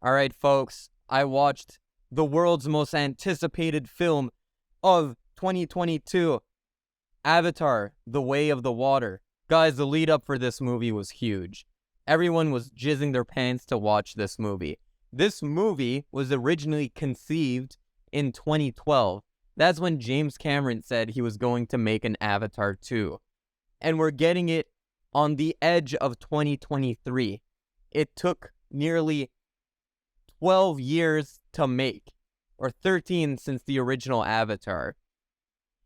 All right, folks, I watched the world's most anticipated film of 2022, Avatar: The Way of the Water. Guys, the lead up for this movie was huge. Everyone was jizzing their pants to watch this movie. This movie was originally conceived in 2012. That's when James Cameron said he was going to make an Avatar 2. And we're getting it on the edge of 2023. It took nearly 12 years to make, or 13 since the original Avatar.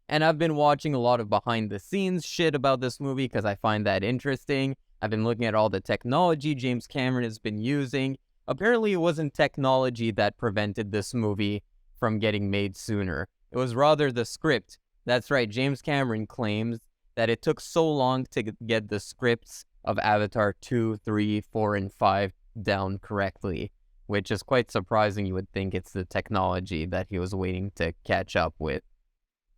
And I've been watching a lot of behind the scenes shit about this movie because I find that interesting. I've been looking at all the technology James Cameron has been using. Apparently it wasn't technology that prevented this movie from getting made sooner. It was rather the script. That's right, James Cameron claims that it took so long to get the scripts of Avatar 2, 3, 4, and 5 down correctly, which is quite surprising. You would think it's the technology that he was waiting to catch up with.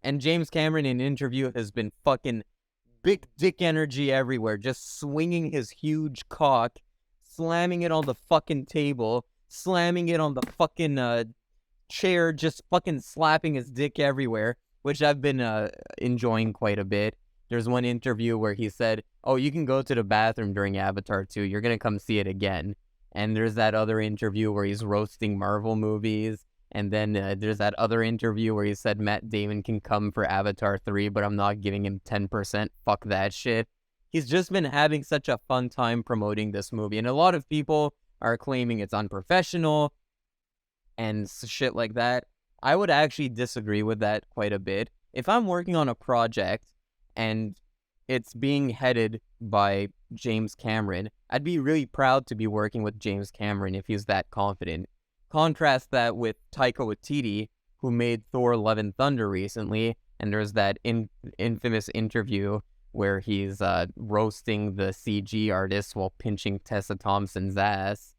And James Cameron in an interview has been fucking big dick energy everywhere, just swinging his huge cock, slamming it on the fucking table, slamming it on the fucking chair, just fucking slapping his dick everywhere, which I've been enjoying quite a bit. There's one interview where he said, oh, you can go to the bathroom during Avatar 2, you're gonna come see it again. And there's that other interview where he's roasting Marvel movies. And then there's that other interview where he said Matt Damon can come for Avatar 3, but I'm not giving him 10%. Fuck that shit. He's just been having such a fun time promoting this movie. And a lot of people are claiming it's unprofessional and shit like that. I would actually disagree with that quite a bit. If I'm working on a project and it's being headed by James Cameron, I'd be really proud to be working with James Cameron if he's that confident. Contrast that with Taika Waititi, who made Thor: Love and Thunder recently, and there's that infamous interview where he's roasting the CG artist while pinching Tessa Thompson's ass.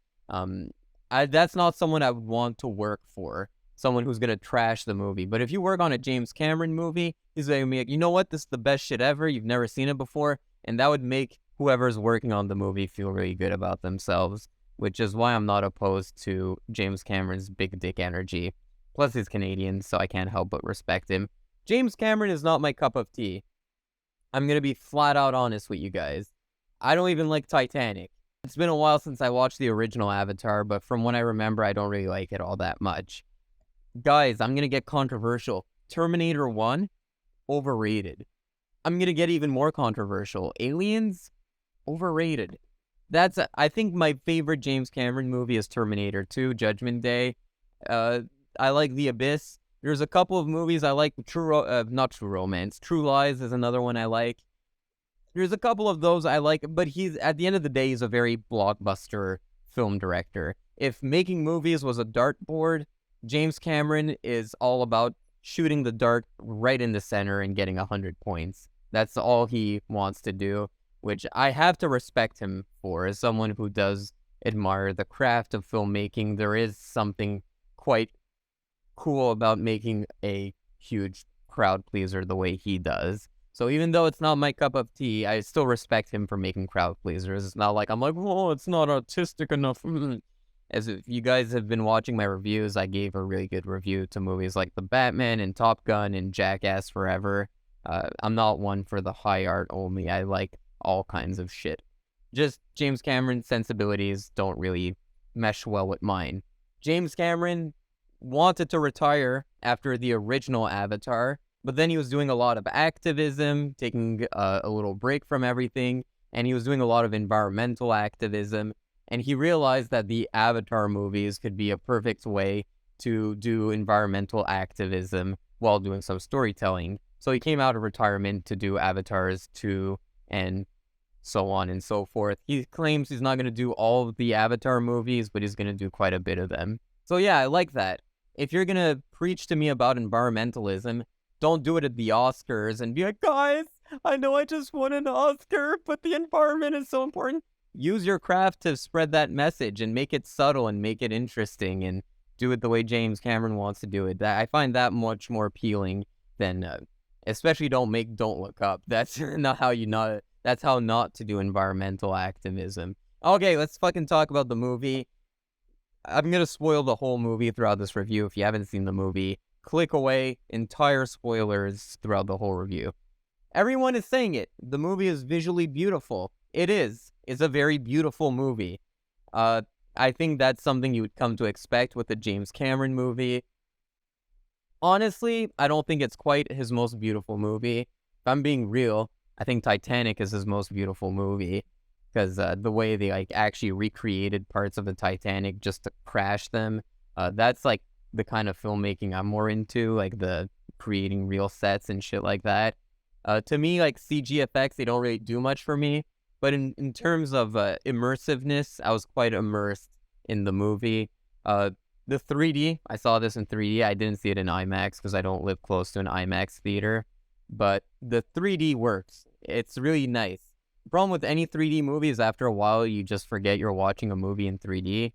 That's not someone I would want to work for, someone who's going to trash the movie. But if you work on a James Cameron movie, he's going to be like, you know what, this is the best shit ever, you've never seen it before, and that would make whoever's working on the movie feel really good about themselves, which is why I'm not opposed to James Cameron's big dick energy. Plus, he's Canadian, so I can't help but respect him. James Cameron is not my cup of tea. I'm going to be flat out honest with you guys. I don't even like Titanic. It's been a while since I watched the original Avatar, but from what I remember, I don't really like it all that much. Guys, I'm going to get controversial. Terminator 1, overrated. I'm going to get even more controversial. Aliens, overrated. I think my favorite James Cameron movie is Terminator 2, Judgment Day. I like The Abyss. There's a couple of movies I like. Not True Romance. True Lies is another one I like. There's a couple of those I like, but at the end of the day, he's a very blockbuster film director. If making movies was a dartboard, James Cameron is all about shooting the dart right in the center and getting 100 points. That's all he wants to do, which I have to respect him for. As someone who does admire the craft of filmmaking, there is something quite cool about making a huge crowd pleaser the way he does. So even though it's not my cup of tea, I still respect him for making crowd pleasers. It's not like I'm like, oh, it's not artistic enough. As if you guys have been watching my reviews, I gave a really good review to movies like The Batman and Top Gun and Jackass Forever. I'm not one for the high art only. I like all kinds of shit. Just James Cameron's sensibilities don't really mesh well with mine. James Cameron wanted to retire after the original Avatar, but then he was doing a lot of activism, taking a little break from everything, and he was doing a lot of environmental activism, and he realized that the Avatar movies could be a perfect way to do environmental activism while doing some storytelling. So he came out of retirement to do Avatars 2 and so on and so forth. He claims he's not going to do all of the Avatar movies, but he's going to do quite a bit of them. So yeah, I like that. If you're going to preach to me about environmentalism, don't do it at the Oscars and be like, guys, I know I just won an Oscar, but the environment is so important. Use your craft to spread that message and make it subtle and make it interesting and do it the way James Cameron wants to do it. I find that much more appealing than, especially Don't Look Up. That's that's how not to do environmental activism. Okay, let's fucking talk about the movie. I'm gonna spoil the whole movie throughout this review. If you haven't seen the movie, click away. Entire spoilers throughout the whole review. Everyone is saying it. The movie is visually beautiful. It is. It's a very beautiful movie. I think that's something you would come to expect with the James Cameron movie. Honestly, I don't think it's quite his most beautiful movie. If I'm being real, I think Titanic is his most beautiful movie because the way they like actually recreated parts of the Titanic just to crash them. That's like the kind of filmmaking I'm more into, like the creating real sets and shit like that. To me, like CG effects, they don't really do much for me. But in terms of immersiveness, I was quite immersed in the movie. The 3D, I saw this in 3D. I didn't see it in IMAX because I don't live close to an IMAX theater. But the 3D works. It's really nice. The problem with any 3D movie is after a while, you just forget you're watching a movie in 3D.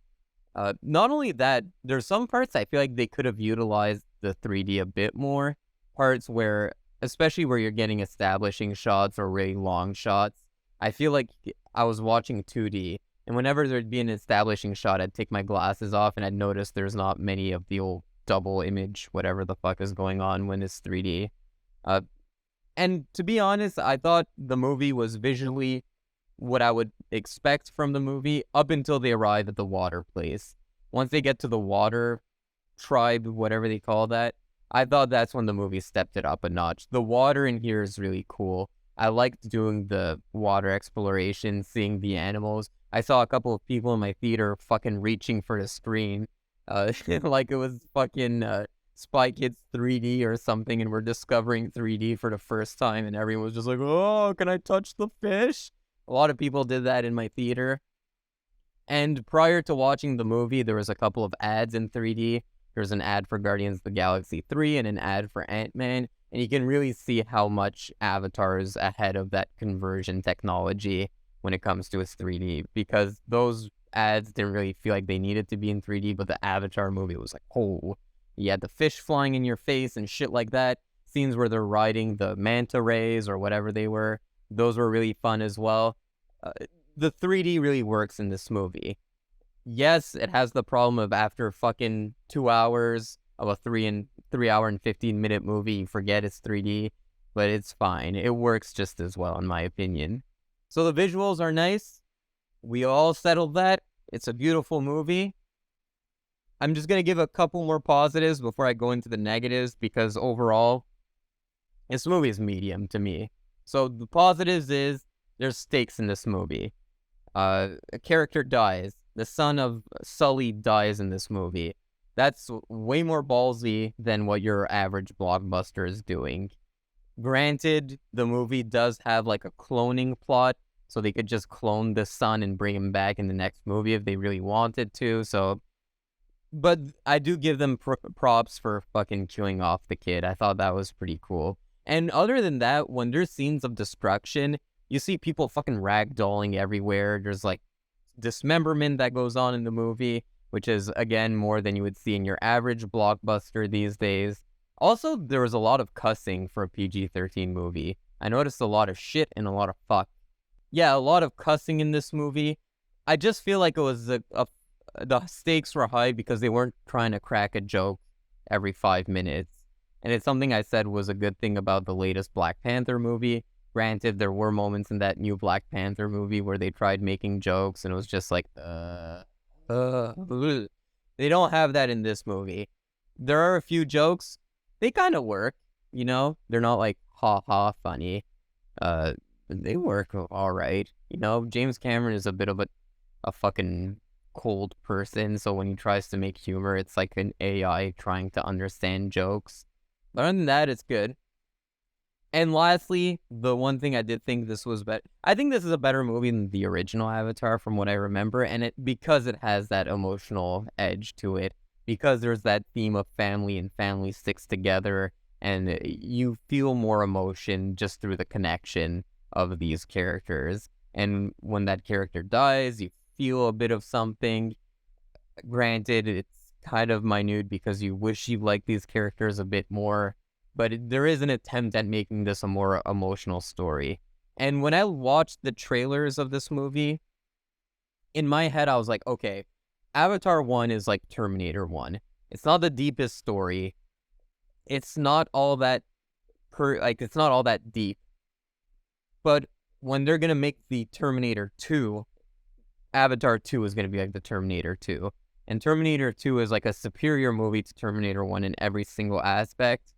Not only that, there's some parts I feel like they could have utilized the 3D a bit more. Parts where, especially where you're getting establishing shots or really long shots, I feel like I was watching 2D. And whenever there'd be an establishing shot, I'd take my glasses off and I'd notice there's not many of the old double image, whatever the fuck is going on when it's 3D. And to be honest, I thought the movie was visually what I would expect from the movie up until they arrive at the water place. Once they get to the water tribe, whatever they call that, I thought that's when the movie stepped it up a notch. The water in here is really cool. I liked doing the water exploration, seeing the animals. I saw a couple of people in my theater fucking reaching for the screen, like it was fucking Spy Kids 3D or something, and we're discovering 3D for the first time, and everyone was just like, "Oh, can I touch the fish?" A lot of people did that in my theater. And prior to watching the movie, there was a couple of ads in 3D. There was an ad for Guardians of the Galaxy 3 and an ad for Ant-Man. And you can really see how much Avatar is ahead of that conversion technology when it comes to its 3D. Because those ads didn't really feel like they needed to be in 3D, but the Avatar movie was like, oh, you had the fish flying in your face and shit like that. Scenes where they're riding the manta rays or whatever they were. Those were really fun as well. The 3D really works in this movie. Yes, it has the problem of after fucking 2 hours of a 3 hour and 15-minute movie, you forget it's 3D, but it's fine. It works just as well, in my opinion. So the visuals are nice. We all settled that. It's a beautiful movie. I'm just going to give a couple more positives before I go into the negatives, because overall, this movie is medium to me. So the positives is there's stakes in this movie. A character dies. The son of Sully dies in this movie. That's way more ballsy than what your average blockbuster is doing. Granted, the movie does have like a cloning plot, so they could just clone the son and bring him back in the next movie if they really wanted to. So, but I do give them props for fucking killing off the kid. I thought that was pretty cool. And other than that, when there's scenes of destruction, you see people fucking ragdolling everywhere. There's like dismemberment that goes on in the movie, which is, again, more than you would see in your average blockbuster these days. Also, there was a lot of cussing for a PG-13 movie. I noticed a lot of shit and a lot of fuck. Yeah, a lot of cussing in this movie. I just feel like it was the stakes were high because they weren't trying to crack a joke every 5 minutes. And it's something I said was a good thing about the latest Black Panther movie. Granted, there were moments in that new Black Panther movie where they tried making jokes and it was just like, They don't have that in this movie. There are a few jokes. They kind of work, you know? They're not like ha-ha funny. They work all right. You know, James Cameron is a bit of a fucking cold person, so when he tries to make humor, it's like an AI trying to understand jokes. But other than that, it's good. And lastly, the one thing I did think this was better. I think this is a better movie than the original Avatar from what I remember, and because it has that emotional edge to it, because there's that theme of family and family sticks together, and you feel more emotion just through the connection of these characters. And when that character dies, you feel a bit of something. Granted, it's kind of minute because you wish you liked these characters a bit more, but there is an attempt at making this a more emotional story. And when I watched the trailers of this movie, in my head, I was like, okay, Avatar 1 is like Terminator 1. It's not the deepest story. It's not all that it's not all that deep. But when they're gonna make the Terminator 2, Avatar 2 is gonna be like the Terminator 2. And Terminator 2 is like a superior movie to Terminator 1 in every single aspect.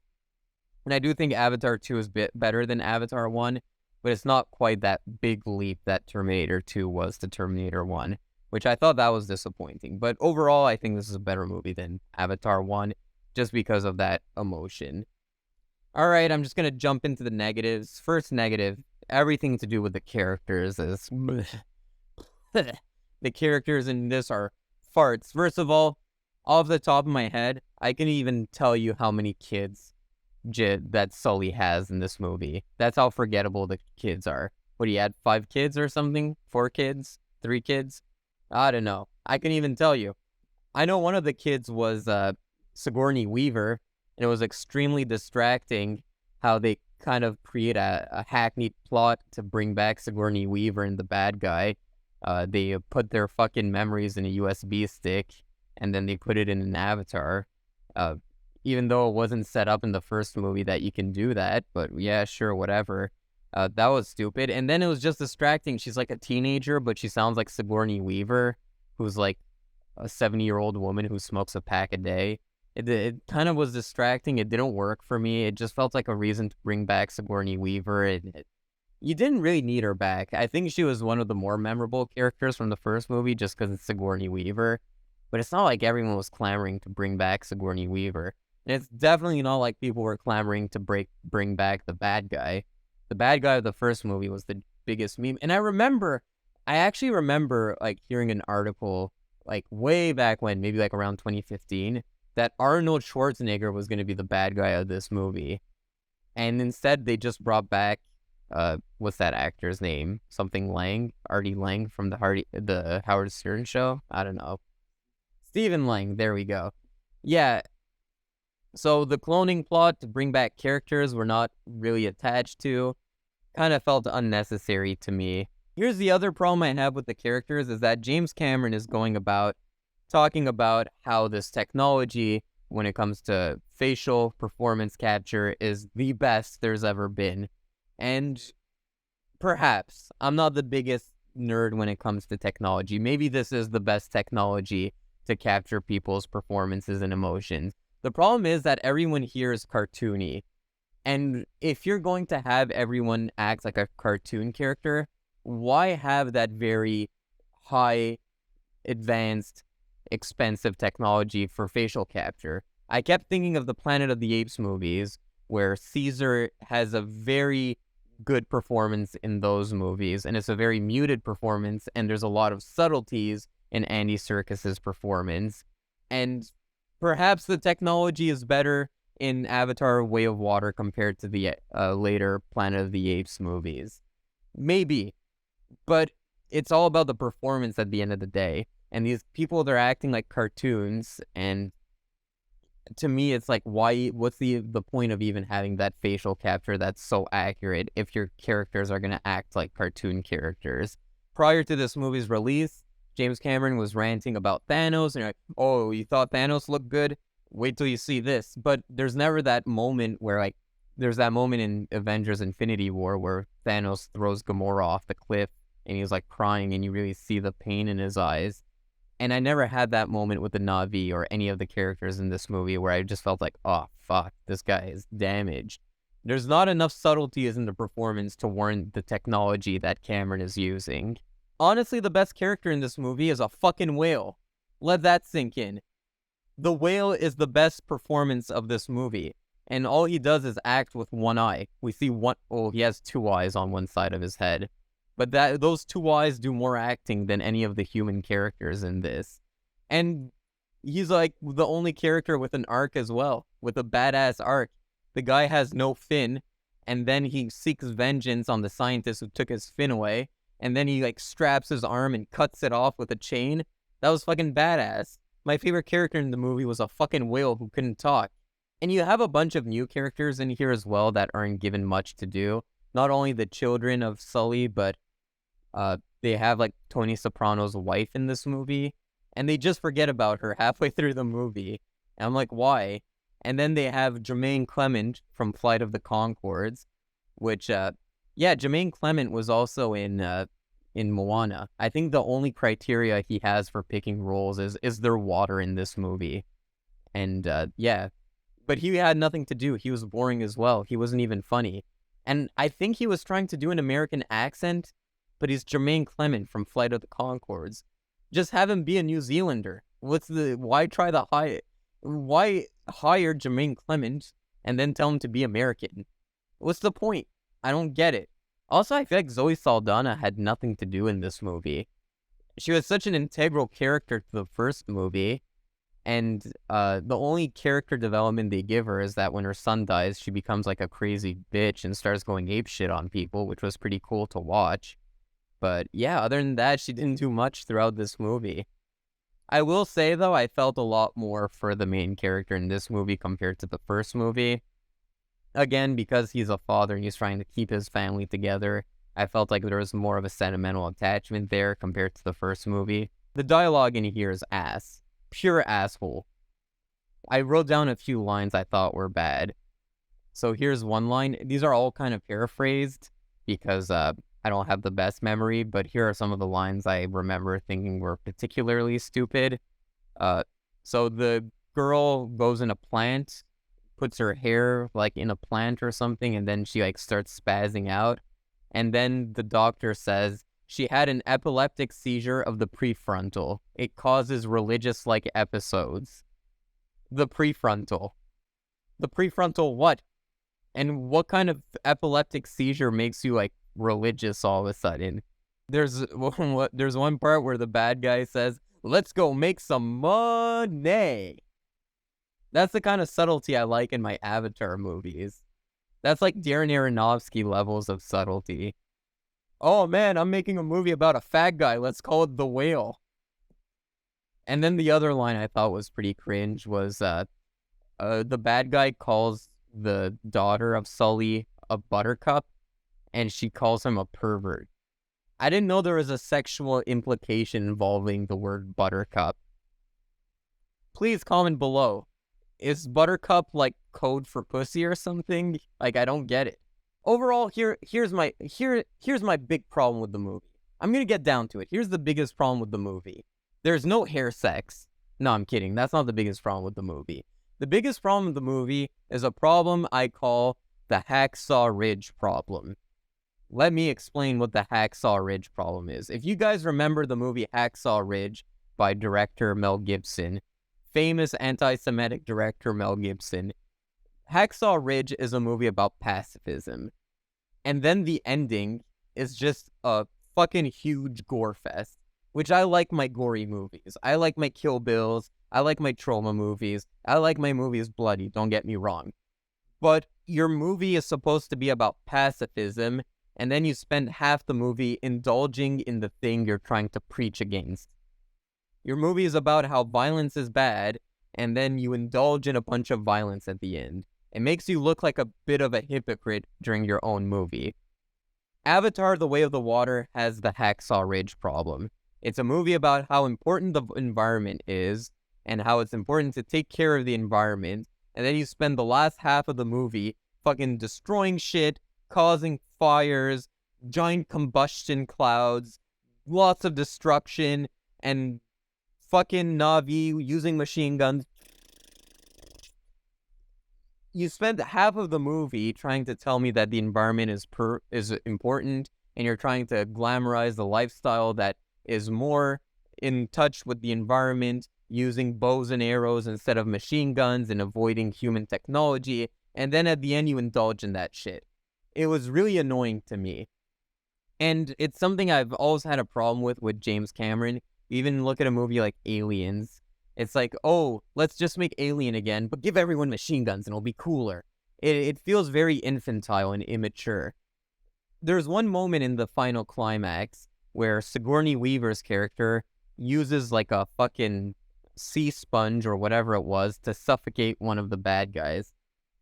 And I do think Avatar 2 is a bit better than Avatar 1, but it's not quite that big leap that Terminator 2 was to Terminator 1, which I thought that was disappointing. But overall, I think this is a better movie than Avatar 1, just because of that emotion. All right, I'm just going to jump into the negatives. First negative, everything to do with the characters is... the characters in this are farts. First of all, off the top of my head, I can even tell you how many kids that Sully has in this movie. That's how forgettable the kids are. What, he had 5 kids or something? 4 kids? 3 kids? I don't know. I can even tell you. I know one of the kids was Sigourney Weaver, and it was extremely distracting how they kind of create a hackneyed plot to bring back Sigourney Weaver and the bad guy. They put their fucking memories in a USB stick, and then they put it in an avatar. Even though it wasn't set up in the first movie that you can do that, but yeah, sure, whatever. That was stupid. And then it was just distracting. She's like a teenager, but she sounds like Sigourney Weaver, who's like a 70-year-old woman who smokes a pack a day. It kind of was distracting. It didn't work for me. It just felt like a reason to bring back Sigourney Weaver. You didn't really need her back. I think she was one of the more memorable characters from the first movie just because it's Sigourney Weaver. But it's not like everyone was clamoring to bring back Sigourney Weaver. And it's definitely not like people were clamoring to bring back the bad guy. The bad guy of the first movie was the biggest meme. And I actually remember like hearing an article like way back when, maybe like around 2015, that Arnold Schwarzenegger was going to be the bad guy of this movie. And instead they just brought back, what's that actor's name? Something Lang? Artie Lang from the Howard Stern show? I don't know. Stephen Lang, there we go. Yeah. So the cloning plot to bring back characters we're not really attached to kind of felt unnecessary to me. Here's the other problem I have with the characters is that James Cameron is going about talking about how this technology, when it comes to facial performance capture, is the best there's ever been. And perhaps I'm not the biggest nerd when it comes to technology. Maybe this is the best technology to capture people's performances and emotions. The problem is that everyone here is cartoony. And if you're going to have everyone act like a cartoon character, why have that very high, advanced, expensive technology for facial capture? I kept thinking of the Planet of the Apes movies, where Caesar has a very good performance in those movies, and it's a very muted performance, and there's a lot of subtleties in Andy Serkis's performance. And perhaps the technology is better in Avatar: Way of Water compared to the later Planet of the Apes movies. Maybe. But it's all about the performance at the end of the day. And these people, they're acting like cartoons, and to me, it's like, what's the point of even having that facial capture that's so accurate if your characters are going to act like cartoon characters? Prior to this movie's release, James Cameron was ranting about Thanos, and you're like, oh, you thought Thanos looked good? Wait till you see this. But there's never that moment where, like, there's that moment in Avengers Infinity War where Thanos throws Gamora off the cliff, and he's, like, crying, and you really see the pain in his eyes. And I never had that moment with the Na'vi or any of the characters in this movie where I just felt like, oh, fuck, this guy is damaged. There's not enough subtleties in the performance to warrant the technology that Cameron is using. Honestly, the best character in this movie is a fucking whale. Let that sink in. The whale is the best performance of this movie. And all he does is act with one eye. We see he has 2 eyes on one side of his head. But those 2 eyes do more acting than any of the human characters in this. And he's like the only character with an arc as well, with a badass arc. The guy has no fin, and then he seeks vengeance on the scientist who took his fin away, and then he like straps his arm and cuts it off with a chain. That was fucking badass. My favorite character in the movie was a fucking whale who couldn't talk. And you have a bunch of new characters in here as well that aren't given much to do. Not only the children of Sully, but they have like Tony Soprano's wife in this movie, and they just forget about her halfway through the movie. And I'm like, why? And then they have Jermaine Clement from Flight of the Conchords, which, Jermaine Clement was also in Moana. I think the only criteria he has for picking roles is there water in this movie? And but he had nothing to do. He was boring as well. He wasn't even funny. And I think he was trying to do an American accent, but he's Jermaine Clement from Flight of the Conchords. Just have him be a New Zealander. Why hire Jermaine Clement and then tell him to be American? What's the point? I don't get it. Also, I feel like Zoe Saldana had nothing to do in this movie. She was such an integral character to the first movie, and the only character development they give her is that when her son dies, she becomes like a crazy bitch and starts going apeshit on people, which was pretty cool to watch. But yeah, other than that, she didn't do much throughout this movie. I will say, though, I felt a lot more for the main character in this movie compared to the first movie. Again, because he's a father and he's trying to keep his family together, I felt like there was more of a sentimental attachment there compared to the first movie. The dialogue in here is ass. Pure asshole. I wrote down a few lines I thought were bad. So here's one line. These are all kind of paraphrased because I don't have the best memory, but here are some of the lines I remember thinking were particularly stupid. So the girl goes in a plant, puts her hair like in a plant or something, and then she like starts spazzing out. And then the doctor says she had an epileptic seizure of the prefrontal. It causes religious-like episodes. The prefrontal. The prefrontal what? And what kind of epileptic seizure makes you like religious all of a sudden? There's one part where the bad guy says, "Let's go make some money." That's the kind of subtlety I like in my Avatar movies. That's like Darren Aronofsky levels of subtlety. Oh man, I'm making a movie about a fat guy. Let's call it The Whale. And then the other line I thought was pretty cringe was the bad guy calls the daughter of Sully a buttercup, and she calls him a pervert. I didn't know there was a sexual implication involving the word buttercup. Please comment below. Is buttercup like code for pussy or something? Like, I don't get it. Overall, here's my big problem with the movie. I'm gonna get down to it. Here's the biggest problem with the movie. There's no hair sex. No, I'm kidding. That's not the biggest problem with the movie. The biggest problem with the movie is a problem I call the Hacksaw Ridge problem. Let me explain what the Hacksaw Ridge problem is. If you guys remember the movie Hacksaw Ridge by director Mel Gibson, famous anti-Semitic director Mel Gibson, Hacksaw Ridge is a movie about pacifism. And then the ending is just a fucking huge gore fest, which I like my gory movies. I like my Kill Bills. I like my trauma movies. I like my movies bloody, don't get me wrong. But your movie is supposed to be about pacifism, and then you spend half the movie indulging in the thing you're trying to preach against. Your movie is about how violence is bad, and then you indulge in a bunch of violence at the end. It makes you look like a bit of a hypocrite during your own movie. Avatar: The Way of the Water has the Hacksaw Ridge problem. It's a movie about how important the environment is, and how it's important to take care of the environment, and then you spend the last half of the movie fucking destroying shit, causing fires, giant combustion clouds, lots of destruction, and fucking Na'vi using machine guns. You spend half of the movie trying to tell me that the environment is important, and you're trying to glamorize the lifestyle that is more in touch with the environment, using bows and arrows instead of machine guns and avoiding human technology, and then at the end you indulge in that shit. It was really annoying to me. And it's something I've always had a problem with James Cameron. Even look at a movie like Aliens. It's like, oh, let's just make Alien again, but give everyone machine guns and it'll be cooler. It feels very infantile and immature. There's one moment in the final climax where Sigourney Weaver's character uses like a fucking sea sponge or whatever it was to suffocate one of the bad guys.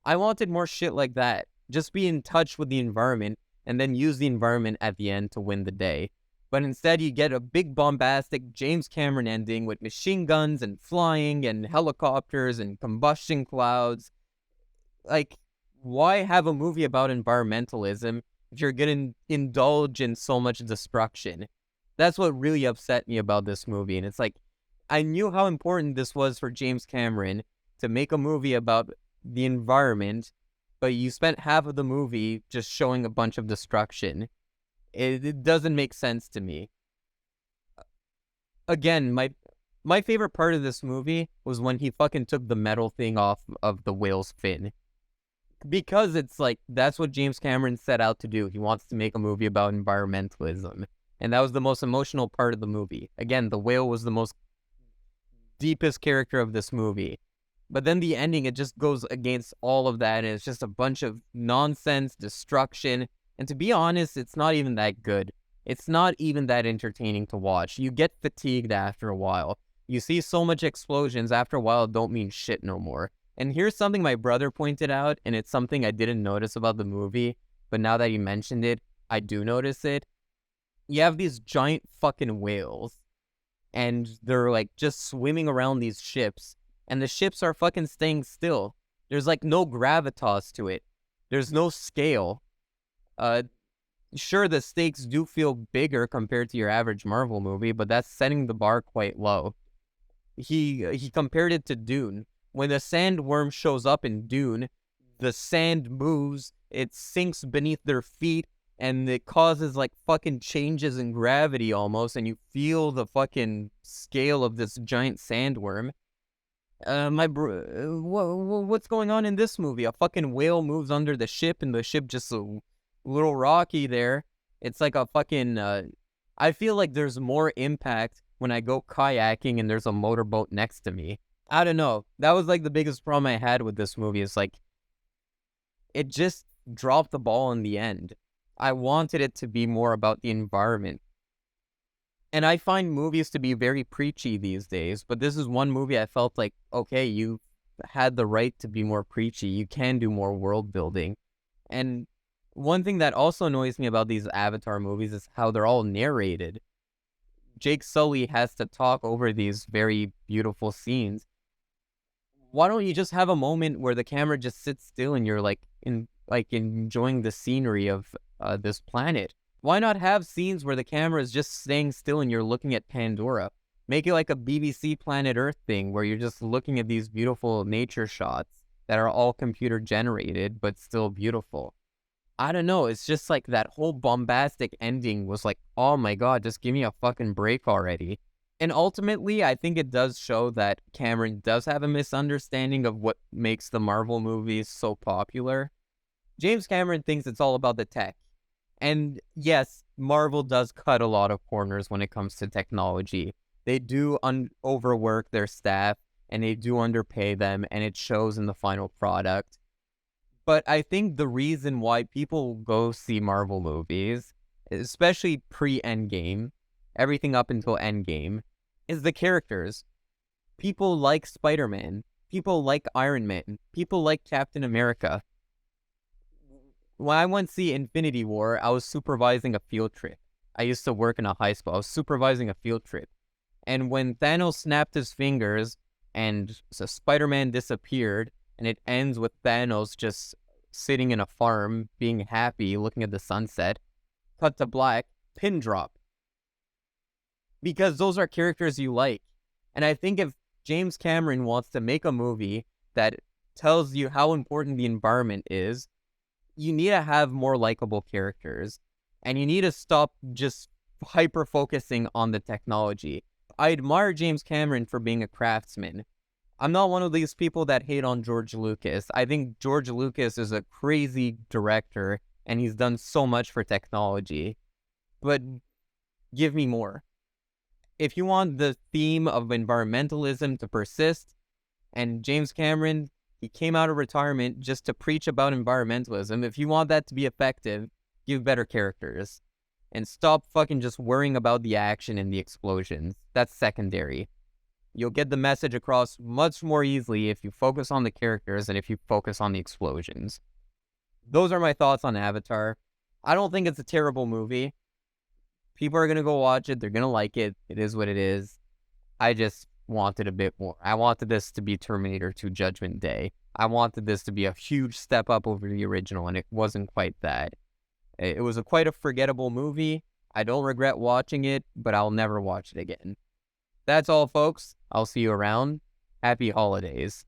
I wanted more shit like that. Just be in touch with the environment and then use the environment at the end to win the day. But instead, you get a big bombastic James Cameron ending with machine guns and flying and helicopters and combustion clouds. Like, why have a movie about environmentalism if you're going to indulge in so much destruction? That's what really upset me about this movie. And it's like, I knew how important this was for James Cameron to make a movie about the environment, but you spent half of the movie just showing a bunch of destruction. It doesn't make sense to me. Again, my favorite part of this movie was when he fucking took the metal thing off of the whale's fin. Because it's like, that's what James Cameron set out to do. He wants to make a movie about environmentalism. And that was the most emotional part of the movie. Again, the whale was the most deepest character of this movie. But then the ending, it just goes against all of that, and it's just a bunch of nonsense, destruction. And to be honest, it's not even that good. It's not even that entertaining to watch. You get fatigued after a while. You see so much explosions, after a while it don't mean shit no more. And here's something my brother pointed out, and it's something I didn't notice about the movie, but now that you mentioned it, I do notice it. You have these giant fucking whales, and they're like just swimming around these ships, and the ships are fucking staying still. There's like no gravitas to it. There's no scale. Sure, the stakes do feel bigger compared to your average Marvel movie, but that's setting the bar quite low. He compared it to Dune. When the sandworm shows up in Dune, the sand moves, it sinks beneath their feet, and it causes like fucking changes in gravity almost, and you feel the fucking scale of this giant sandworm. What's going on in this movie? A fucking whale moves under the ship, and the ship just a little rocky there. It's like a fucking, I feel like there's more impact when I go kayaking and there's a motorboat next to me. I don't know. That was like the biggest problem I had with this movie. Is like, it just dropped the ball in the end. I wanted it to be more about the environment. And I find movies to be very preachy these days, but this is one movie I felt like, okay, you had the right to be more preachy. You can do more world building. And one thing that also annoys me about these Avatar movies is how they're all narrated. Jake Sully has to talk over these very beautiful scenes. Why don't you just have a moment where the camera just sits still and you're like enjoying the scenery of this planet? Why not have scenes where the camera is just staying still and you're looking at Pandora? Make it like a BBC Planet Earth thing where you're just looking at these beautiful nature shots that are all computer generated but still beautiful. I don't know, it's just like that whole bombastic ending was like, oh my god, just give me a fucking break already. And ultimately, I think it does show that Cameron does have a misunderstanding of what makes the Marvel movies so popular. James Cameron thinks it's all about the tech. And yes, Marvel does cut a lot of corners when it comes to technology. They do overwork their staff, and they do underpay them, and it shows in the final product. But I think the reason why people go see Marvel movies, especially pre-Endgame, everything up until Endgame, is the characters. People like Spider-Man. People like Iron Man. People like Captain America. When I went to see Infinity War, I was supervising a field trip. I used to work in a high school. I was supervising a field trip. And when Thanos snapped his fingers and so Spider-Man disappeared, and it ends with Thanos just sitting in a farm, being happy, looking at the sunset, cut to black, pin drop. Because those are characters you like. And I think if James Cameron wants to make a movie that tells you how important the environment is, you need to have more likable characters. And you need to stop just hyper-focusing on the technology. I admire James Cameron for being a craftsman. I'm not one of these people that hate on George Lucas. I think George Lucas is a crazy director, and he's done so much for technology. But give me more. If you want the theme of environmentalism to persist, and James Cameron, he came out of retirement just to preach about environmentalism. If you want that to be effective, give better characters. And stop fucking just worrying about the action and the explosions. That's secondary. You'll get the message across much more easily if you focus on the characters and if you focus on the explosions. Those are my thoughts on Avatar. I don't think it's a terrible movie. People are going to go watch it. They're going to like it. It is what it is. I just wanted a bit more. I wanted this to be Terminator 2 Judgment Day. I wanted this to be a huge step up over the original, and it wasn't quite that. It was quite a forgettable movie. I don't regret watching it, but I'll never watch it again. That's all, folks. I'll see you around. Happy holidays.